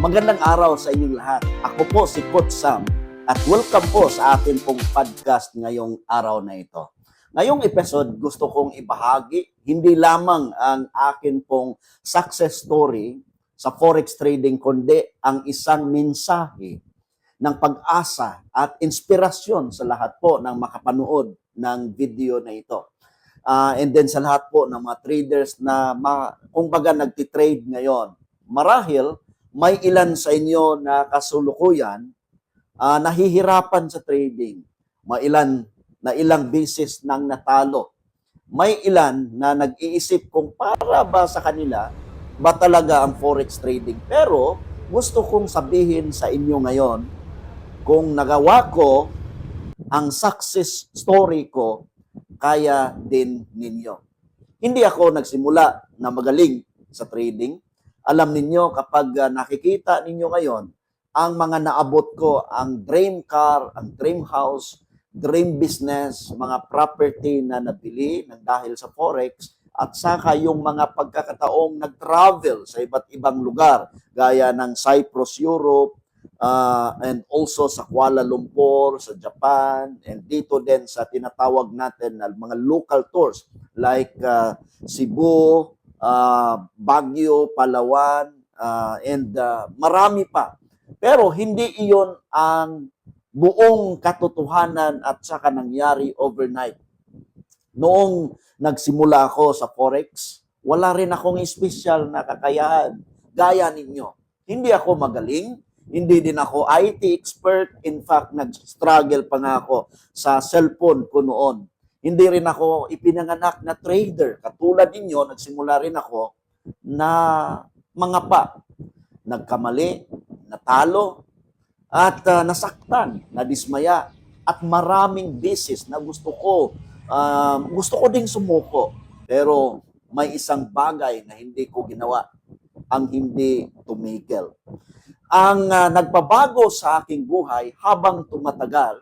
Magandang araw sa inyong lahat. Ako po si Coach Sam at welcome po sa atin pong podcast ngayong araw na ito. Ngayong episode, gusto kong ibahagi hindi lamang ang akin pong success story sa forex trading, kundi ang isang mensahe ng pag-asa at inspirasyon sa lahat po ng makapanood ng video na ito. And then sa lahat po ng mga traders na kumbaga nagtitrade ngayon. Marahil may ilan sa inyo na kasulukuyan nahihirapan sa trading. May ilan na ilang beses nang natalo. May ilan na nag-iisip kung para ba sa kanila ba talaga ang forex trading. Pero gusto kong sabihin sa inyo ngayon, kung nagawa ko ang success story ko, kaya din ninyo. Hindi ako nagsimula na magaling sa trading. Alam ninyo, kapag nakikita ninyo ngayon, ang mga naabot ko, ang dream car, ang dream house, dream business, mga property na nabili ng dahil sa forex, at saka yung mga pagkakataong nag-travel sa iba't ibang lugar, gaya ng Cyprus, Europe, and also sa Kuala Lumpur, sa Japan, and dito din sa tinatawag natin na mga local tours like Cebu, Baguio, Palawan, and marami pa. Pero hindi iyon ang buong katotohanan at saka nangyari overnight. Noong nagsimula ako sa forex, wala rin akong special na kakayahan gaya ninyo. Hindi ako magaling, hindi din ako IT expert. In fact, nag-struggle pa nga ako sa cellphone ko noon. Hindi rin ako ipinanganak na trader. Katulad ninyo, nagsimula rin ako na mangapa. Nagkamali, natalo, at nasaktan, nadismaya. At maraming beses na gusto ko ding sumuko. Pero may isang bagay na hindi ko ginawa, ang hindi tumigil. Ang nagpabago sa aking buhay habang tumatagal,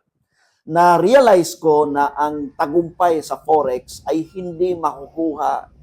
na-realize ko na ang tagumpay sa forex ay hindi makukuha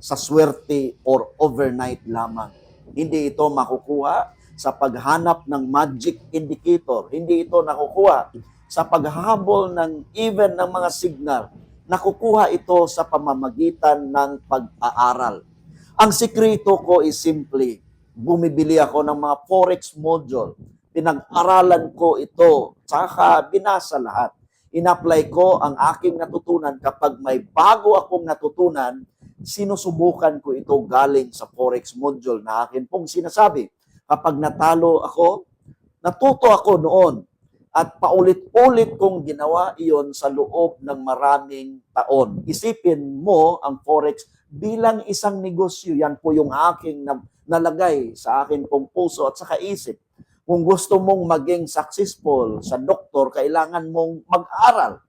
sa swerte or overnight lamang. Hindi ito makukuha sa paghanap ng magic indicator. Hindi ito nakukuha sa paghahabol ng even ng mga signal. Nakukuha ito sa pamamagitan ng pag-aaral. Ang sikreto ko is simply, bumibili ako ng mga forex module. Pinag-aralan ko ito, saka binasa lahat. In-apply ko ang aking natutunan. Kapag may bago akong natutunan, sinusubukan ko ito galing sa forex module na akin pong sinasabi. Kapag natalo ako, natuto ako noon. At paulit-ulit kong ginawa iyon sa loob ng maraming taon. Isipin mo ang forex bilang isang negosyo. Yan po yung aking nalagay sa akin pong puso at saka isip. Kung gusto mong maging successful sa doktor, kailangan mong mag-aral.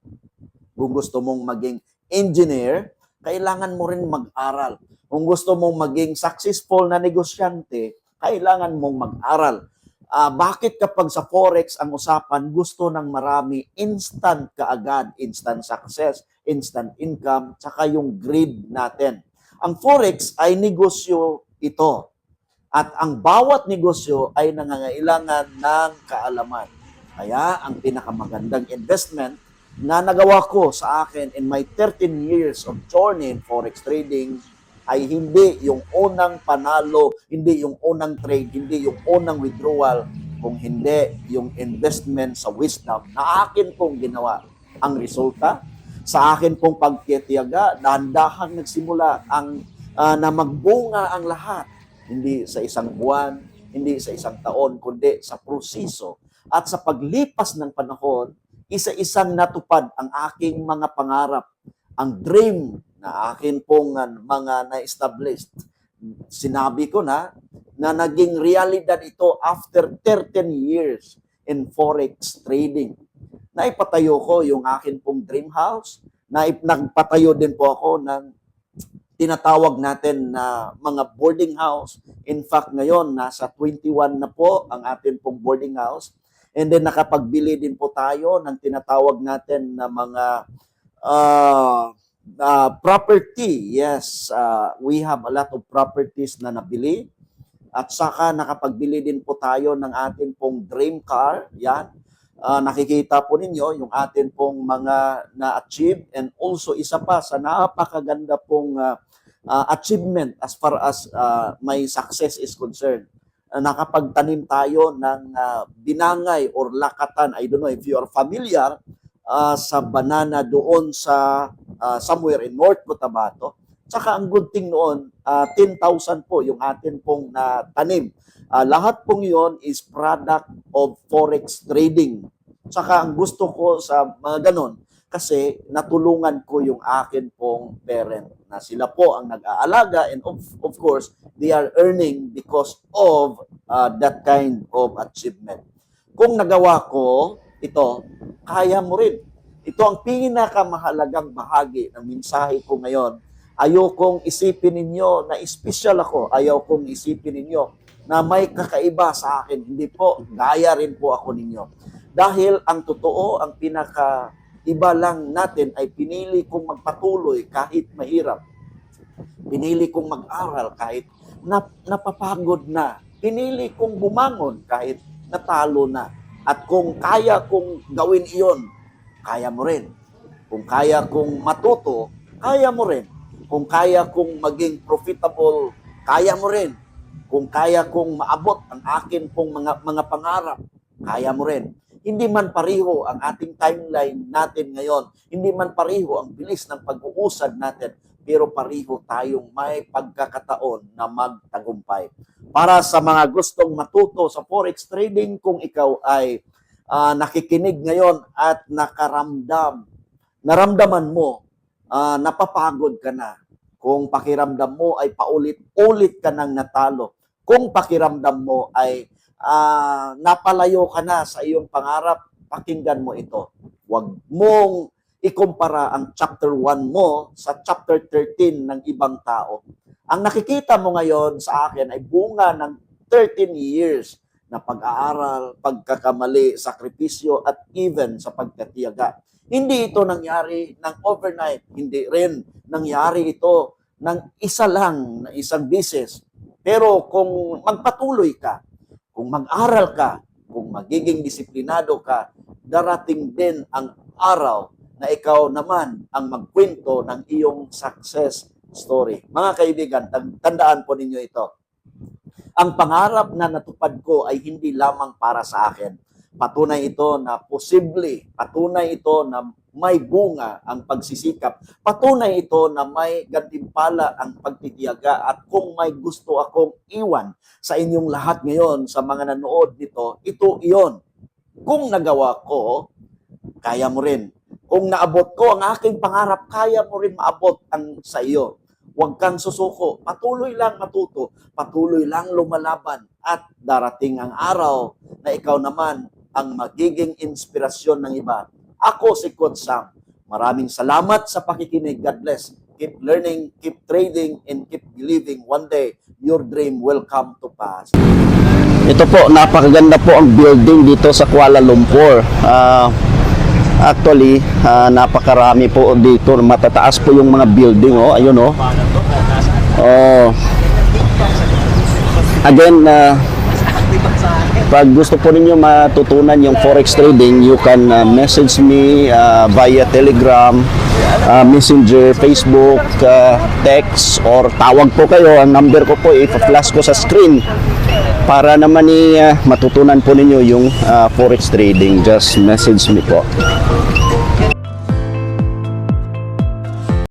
Kung gusto mong maging engineer, kailangan mo rin mag-aral. Kung gusto mong maging successful na negosyante, kailangan mong mag-aral. Bakit kapag sa forex ang usapan, gusto ng marami instant kaagad, instant success, instant income, tsaka yung greed natin. Ang forex ay negosyo ito. At ang bawat negosyo ay nangangailangan ng kaalaman. Kaya ang pinakamagandang investment na nagawa ko sa akin in my 13 years of journey in forex trading ay hindi yung unang panalo, hindi yung unang trade, hindi yung unang withdrawal, kung hindi yung investment sa wisdom na akin pong ginawa. Ang resulta, sa akin pong pagtitiyaga, dahan-dahan nagsimula na magbunga ang lahat. Hindi sa isang buwan, hindi sa isang taon, kundi sa proseso. At sa paglipas ng panahon, isa-isang natupad ang aking mga pangarap, ang dream na akin pong mga na-established. Sinabi ko na naging realidad ito after 13 years in forex trading. Naipatayo ko yung akin pong dream house, nagpatayo din po ako ng tinatawag natin na mga boarding house. In fact, ngayon, nasa 21 na po ang atin pong boarding house. And then nakapagbili din po tayo ng tinatawag natin na mga property. Yes, we have a lot of properties na nabili. at saka nakapagbili din po tayo ng atin pong dream car. Yan. Nakikita po ninyo yung atin pong mga na-achieve, and also isa pa sa napakaganda pong achievement as far as my success is concerned. Nakapagtanim tayo ng binangay or lakatan. I don't know if you are familiar sa banana doon sa somewhere in North Cotabato. Tsaka ang good thing noon, 10,000 po yung atin pong tanim. Lahat pong yon is product of forex trading. Tsaka ang gusto ko sa mga ganon, kasi natulungan ko yung akin pong parent na sila po ang nag-aalaga, and of course, they are earning because of that kind of achievement. Kung nagawa ko ito, kaya mo rin. Ito ang pinakamahalagang bahagi ng mensahe ko ngayon. Ayokong isipin ninyo na special ako. Ayokong isipin ninyo na may kakaiba sa akin. Hindi po, gaya rin po ako ninyo. Dahil ang totoo, ang pinakaiba lang natin ay pinili kong magpatuloy kahit mahirap. Pinili kong mag-aral kahit napapagod na. Pinili kong bumangon kahit natalo na. At kung kaya kong gawin iyon, kaya mo rin. Kung kaya kong matuto, kaya mo rin. Kung kaya kong maging profitable, kaya mo rin. Kung kaya kong maabot ang akin pong mga pangarap, kaya mo rin. Hindi man pariho ang ating timeline natin ngayon, hindi man pariho ang bilis ng pag-uusad natin, pero pariho tayong may pagkakataon na magtagumpay. Para sa mga gustong matuto sa forex trading, kung ikaw ay nakikinig ngayon at naramdaman mo, napapagod ka na. Kung pakiramdam mo ay paulit-ulit ka nang natalo. Kung pakiramdam mo ay napalayo ka na sa iyong pangarap, pakinggan mo ito. Huwag mong ikumpara ang chapter 1 mo sa chapter 13 ng ibang tao. Ang nakikita mo ngayon sa akin ay bunga ng 13 years na pag-aaral, pagkakamali, sakripisyo, at even sa pagkatiyaga. Hindi ito nangyari ng overnight. Hindi rin nangyari ito ng isa lang, na isang beses. Pero kung magpatuloy ka, kung mag-aral ka, kung magiging disiplinado ka, darating din ang araw na ikaw naman ang magkwento ng iyong success story. Mga kaibigan, tandaan po ninyo ito. Ang pangarap na natupad ko ay hindi lamang para sa akin. Patunay ito na posible, patunay ito na may bunga ang pagsisikap, patunay ito na may gantimpala ang pagtitiyaga, at kung may gusto akong iwan sa inyong lahat ngayon, sa mga nanood nito, ito iyon. Kung nagawa ko, kaya mo rin. Kung naabot ko ang aking pangarap, kaya mo rin maabot ang sa iyo. Huwag kang susuko. Patuloy lang matuto. Patuloy lang lumalaban. At darating ang araw na ikaw naman ang magiging inspirasyon ng iba. Ako si Coach Sam. Maraming salamat sa pakikinig. God bless. Keep learning, keep trading, and keep believing. One day, your dream will come to pass. Ito po, napakaganda po ang building dito sa Kuala Lumpur. Actually, napakarami po dito. Matataas po yung mga building. Oh, ayun oh. Again, pag gusto po ninyo matutunan yung forex trading, you can message me via Telegram, Messenger, Facebook, text, or tawag po kayo. Ang number ko po, i-flash ko sa screen para naman matutunan po ninyo yung forex trading. Just message me po.